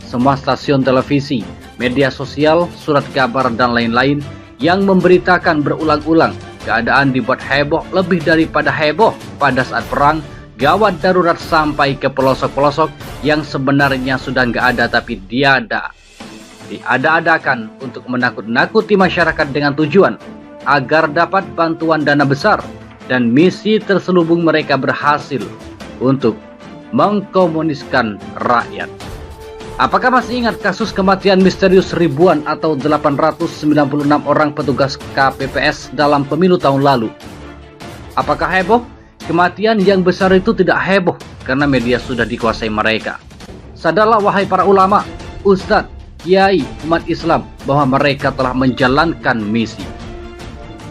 Semua stasiun televisi, media sosial, surat kabar, dan lain-lain yang memberitakan berulang-ulang keadaan dibuat heboh lebih daripada heboh pada saat perang, gawat darurat sampai ke pelosok-pelosok yang sebenarnya sudah nggak ada tapi diada-adakan untuk menakut-nakuti masyarakat dengan tujuan agar dapat bantuan dana besar, dan misi terselubung mereka berhasil untuk mengkomuniskan rakyat. Apakah masih ingat kasus kematian misterius ribuan atau 896 orang petugas KPPS dalam pemilu tahun lalu? Apakah heboh? Kematian yang besar itu tidak heboh karena media sudah dikuasai mereka. Sadarlah wahai para ulama, ustadz, kiai, umat Islam bahwa mereka telah menjalankan misi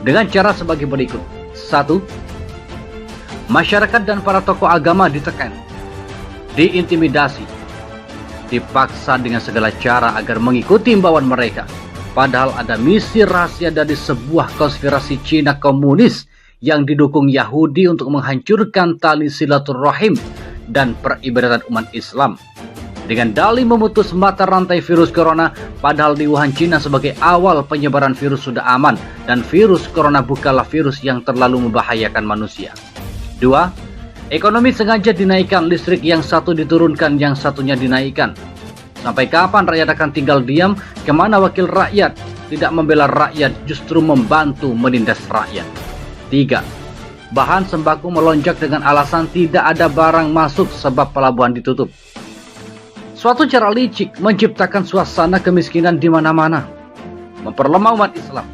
dengan cara sebagai berikut. 1. Masyarakat dan para tokoh agama ditekan, diintimidasi, dipaksa dengan segala cara agar mengikuti imbauan mereka. Padahal ada misi rahasia dari sebuah konspirasi Cina komunis yang didukung Yahudi untuk menghancurkan tali silaturahim dan peribadatan umat Islam. Dengan dalih memutus mata rantai virus corona, padahal di Wuhan, Cina sebagai awal penyebaran virus sudah aman dan virus corona bukanlah virus yang terlalu membahayakan manusia. 2. Ekonomi sengaja dinaikkan, listrik yang satu diturunkan, yang satunya dinaikkan. Sampai kapan rakyat akan tinggal diam? Kemana wakil rakyat? Tidak membela rakyat, justru membantu menindas rakyat. 3. Bahan sembako melonjak dengan alasan tidak ada barang masuk sebab pelabuhan ditutup. Suatu cara licik menciptakan suasana kemiskinan di mana-mana, memperlemah umat Islam.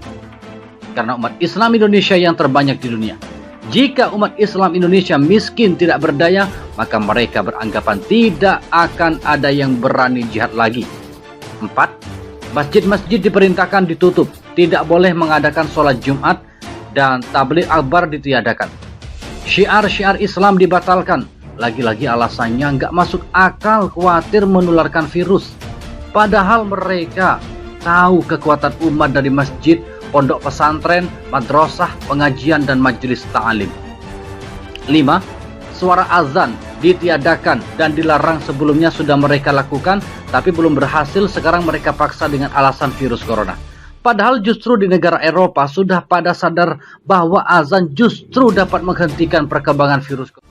Karena umat Islam Indonesia yang terbanyak di dunia. Jika umat Islam Indonesia miskin tidak berdaya, maka mereka beranggapan tidak akan ada yang berani jihad lagi. 4. Masjid-masjid diperintahkan ditutup, tidak boleh mengadakan sholat Jumat, dan tabligh akbar ditiadakan. Syiar-syiar Islam dibatalkan, lagi-lagi alasannya nggak masuk akal, khawatir menularkan virus. Padahal mereka tahu kekuatan umat dari masjid, pondok pesantren, madrasah, pengajian, dan majelis ta'lim. 5. Suara azan ditiadakan dan dilarang, sebelumnya sudah mereka lakukan, tapi belum berhasil, sekarang mereka paksa dengan alasan virus corona. Padahal justru di negara Eropa sudah pada sadar bahwa azan justru dapat menghentikan perkembangan virus corona.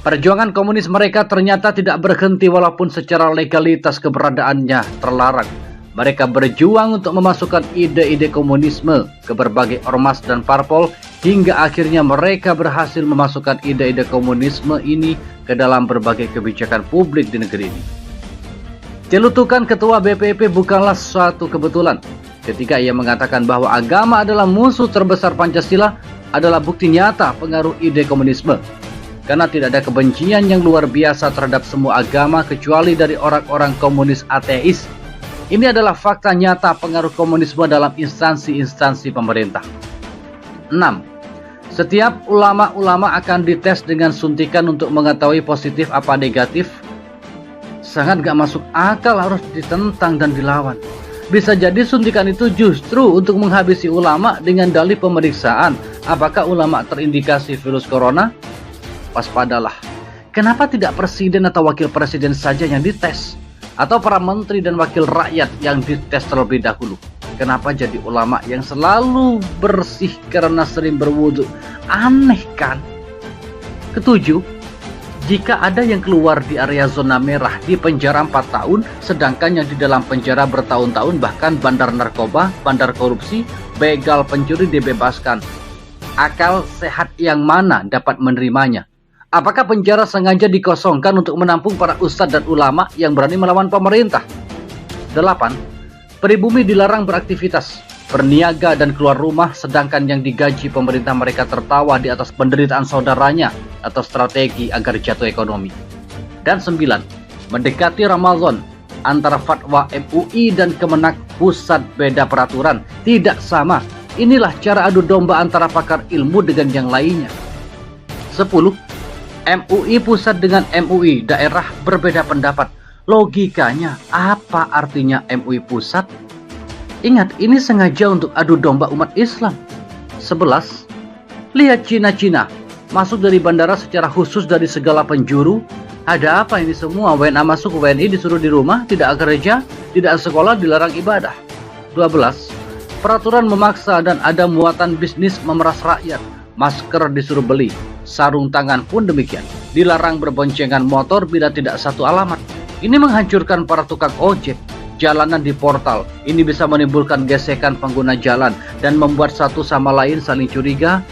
Perjuangan komunis mereka ternyata tidak berhenti walaupun secara legalitas keberadaannya terlarang. Mereka berjuang untuk memasukkan ide-ide komunisme ke berbagai ormas dan parpol, hingga akhirnya mereka berhasil memasukkan ide-ide komunisme ini ke dalam berbagai kebijakan publik di negeri ini. Celutukan Ketua BPIP bukanlah suatu kebetulan. Ketika ia mengatakan bahwa agama adalah musuh terbesar Pancasila, adalah bukti nyata pengaruh ide komunisme. Karena tidak ada kebencian yang luar biasa terhadap semua agama kecuali dari orang-orang komunis ateis. Ini adalah fakta nyata pengaruh komunisme dalam instansi-instansi pemerintah. 6. Setiap ulama-ulama akan dites dengan suntikan untuk mengetahui positif apa negatif. Sangat gak masuk akal, harus ditentang dan dilawan. Bisa jadi suntikan itu justru untuk menghabisi ulama dengan dalih pemeriksaan apakah ulama terindikasi virus corona. Waspadalah. Kenapa tidak presiden atau wakil presiden saja yang dites? Atau para menteri dan wakil rakyat yang dites terlebih dahulu? Kenapa jadi ulama yang selalu bersih karena sering berwudu? Aneh kan? 7. Jika ada yang keluar di area zona merah di penjara 4 tahun, sedangkan yang di dalam penjara bertahun-tahun, bahkan bandar narkoba, bandar korupsi, begal, pencuri dibebaskan. Akal sehat yang mana dapat menerimanya? Apakah penjara sengaja dikosongkan untuk menampung para ustadz dan ulama yang berani melawan pemerintah? 8. Pribumi dilarang beraktivitas, berniaga, dan keluar rumah, sedangkan yang digaji pemerintah mereka tertawa di atas penderitaan saudaranya atau strategi agar jatuh ekonomi. Dan 9. Mendekati Ramadan, antara fatwa MUI dan Kemenak pusat beda peraturan, tidak sama. Inilah cara adu domba antara pakar ilmu dengan yang lainnya. 10. MUI pusat dengan MUI daerah berbeda pendapat. Logikanya, apa artinya MUI pusat? Ingat, ini sengaja untuk adu domba umat Islam. 11. Lihat Cina-Cina, masuk dari bandara secara khusus dari segala penjuru, Ada apa ini semua? WNA masuk, WNI disuruh di rumah, tidak kerja, tidak sekolah, dilarang ibadah. 12. Peraturan memaksa dan ada muatan bisnis memeras rakyat. Masker disuruh beli, sarung tangan pun demikian. Dilarang berboncengan motor bila tidak satu alamat. Ini menghancurkan para tukang ojek. Jalanan di portal, ini bisa menimbulkan gesekan pengguna jalan dan membuat satu sama lain saling curiga.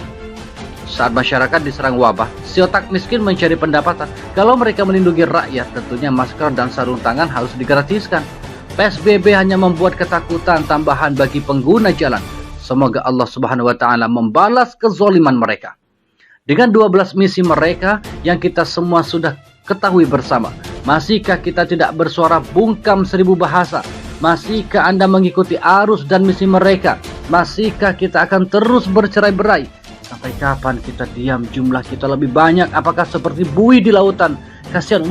Saat masyarakat diserang wabah, si otak miskin mencari pendapatan. Kalau mereka melindungi rakyat, tentunya masker dan sarung tangan harus digratiskan. PSBB hanya membuat ketakutan tambahan bagi pengguna jalan. Semoga Allah Subhanahu wa Ta'ala membalas kezoliman mereka. Dengan 12 misi mereka yang kita semua sudah ketahui bersama, masihkah kita tidak bersuara bungkam 1000 bahasa? Masihkah Anda mengikuti arus dan misi mereka? Masihkah kita akan terus bercerai-berai? Sampai kapan kita diam? Jumlah kita lebih banyak. Apakah seperti buih di lautan? Kasihan